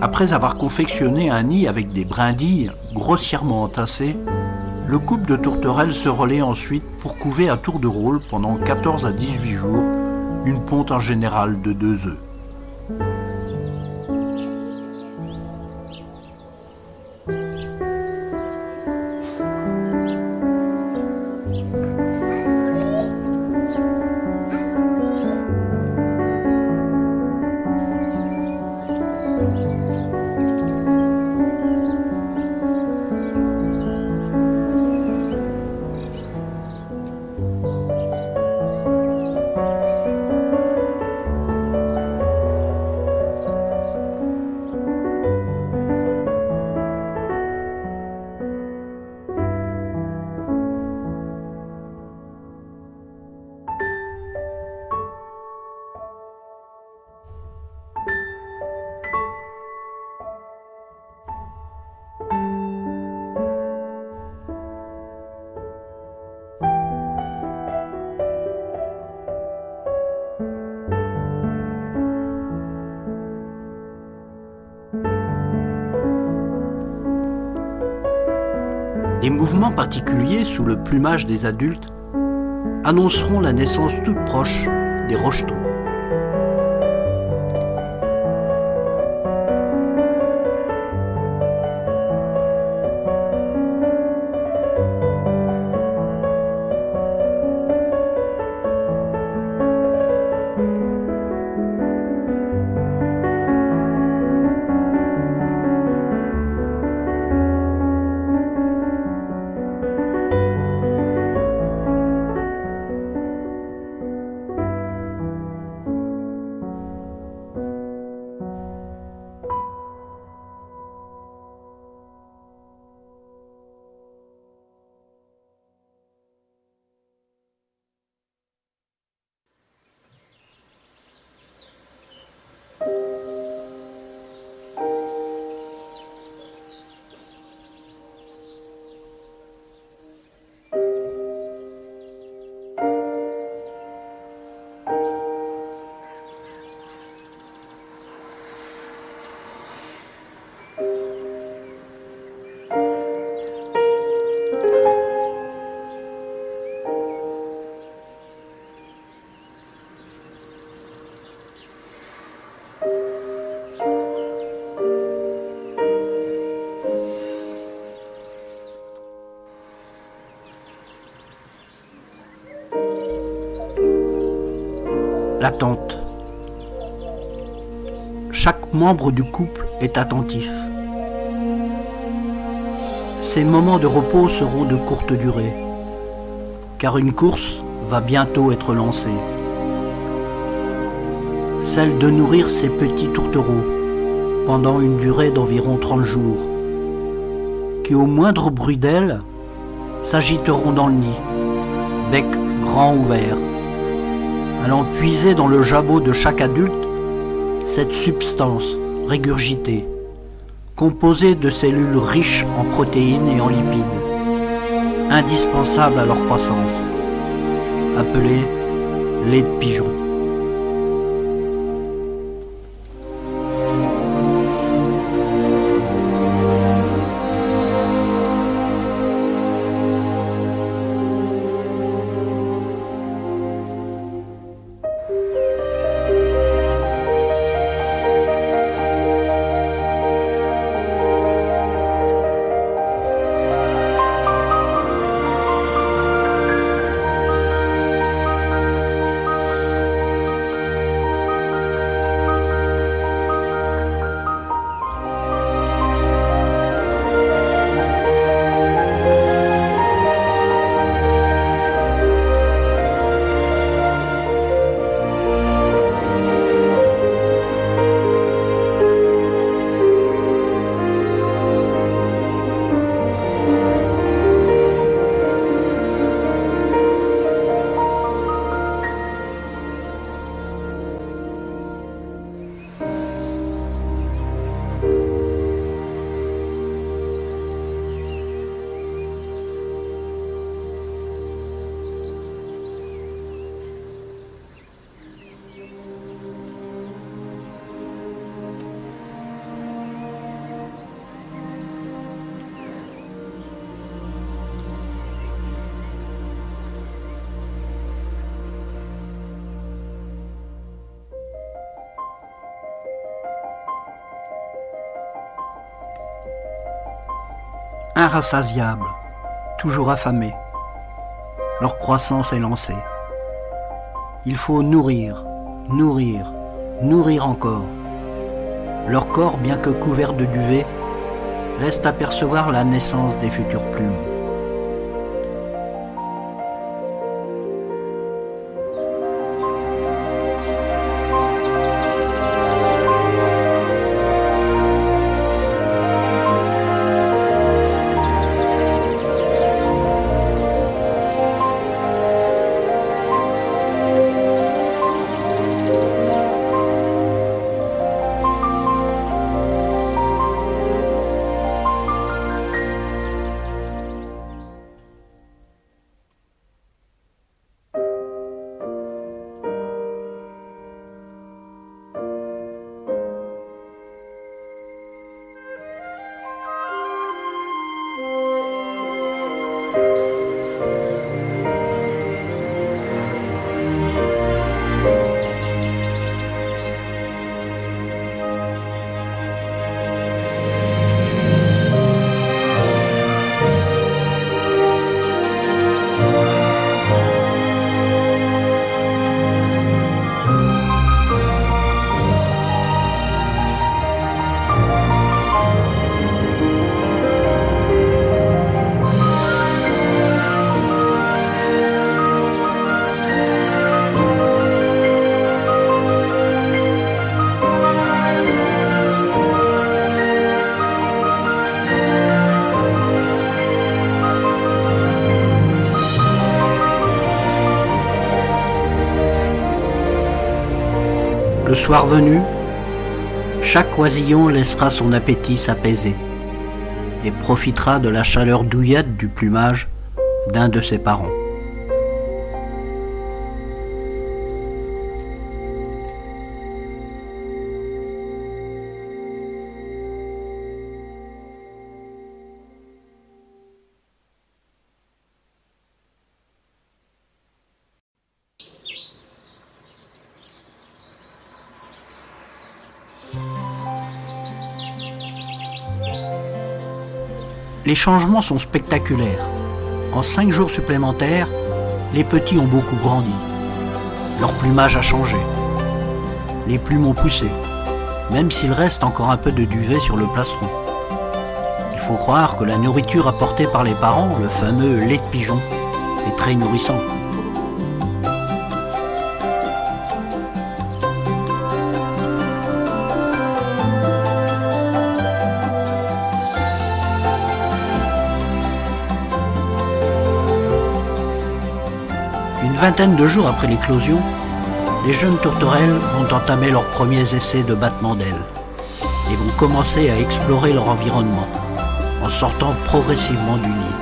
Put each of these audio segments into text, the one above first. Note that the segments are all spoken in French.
Après avoir confectionné un nid avec des brindilles grossièrement entassées, le couple de tourterelles se relaie ensuite pour couver à tour de rôle pendant 14 à 18 jours une ponte en général de 2 œufs. Des mouvements particuliers sous le plumage des adultes annonceront la naissance toute proche des rejetons. L'attente. Chaque membre du couple est attentif. Ces moments de repos seront de courte durée, car une course va bientôt être lancée. Celle de nourrir ces petits tourtereaux pendant une durée d'environ 30 jours, qui au moindre bruit d'ailes s'agiteront dans le nid, bec grand ouvert, allant puiser dans le jabot de chaque adulte cette substance régurgitée, composée de cellules riches en protéines et en lipides, indispensables à leur croissance, appelée lait de pigeon. Inrassasiables, toujours affamés. Leur croissance est lancée. Il faut nourrir, nourrir, nourrir encore. Leur corps, bien que couvert de duvet, laisse apercevoir la naissance des futures plumes. Le soir venu, chaque oisillon laissera son appétit s'apaiser et profitera de la chaleur douillette du plumage d'un de ses parents. Les changements sont spectaculaires. En 5 jours supplémentaires, les petits ont beaucoup grandi. Leur plumage a changé. Les plumes ont poussé, même s'il reste encore un peu de duvet sur le plastron. Il faut croire que la nourriture apportée par les parents, le fameux lait de pigeon, est très nourrissant. Une vingtaine de jours après l'éclosion, les jeunes tourterelles vont entamer leurs premiers essais de battement d'ailes et vont commencer à explorer leur environnement en sortant progressivement du nid.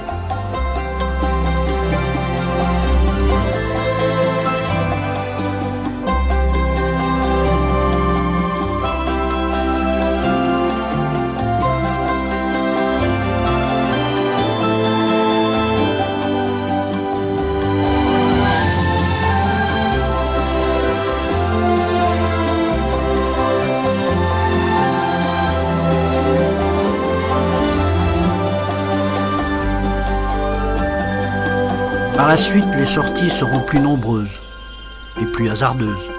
Par la suite, les sorties seront plus nombreuses et plus hasardeuses,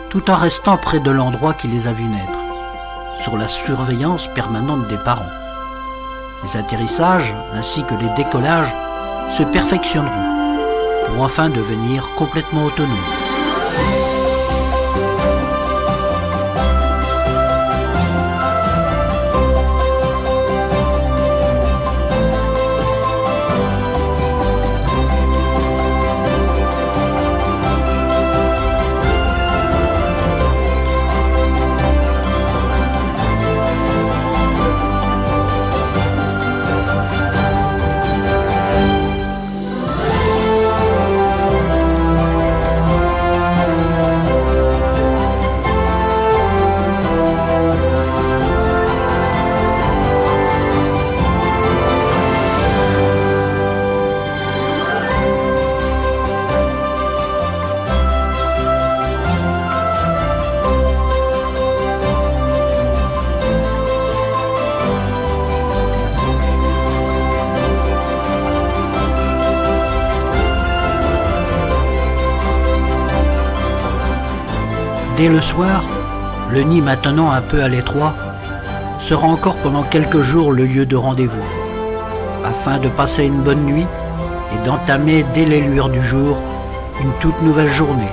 tout en restant près de l'endroit qui les a vus naître, sur la surveillance permanente des parents. Les atterrissages ainsi que les décollages se perfectionneront pour enfin devenir complètement autonomes. Dès le soir, le nid maintenant un peu à l'étroit, sera encore pendant quelques jours le lieu de rendez-vous, afin de passer une bonne nuit et d'entamer dès les lueurs du jour une toute nouvelle journée.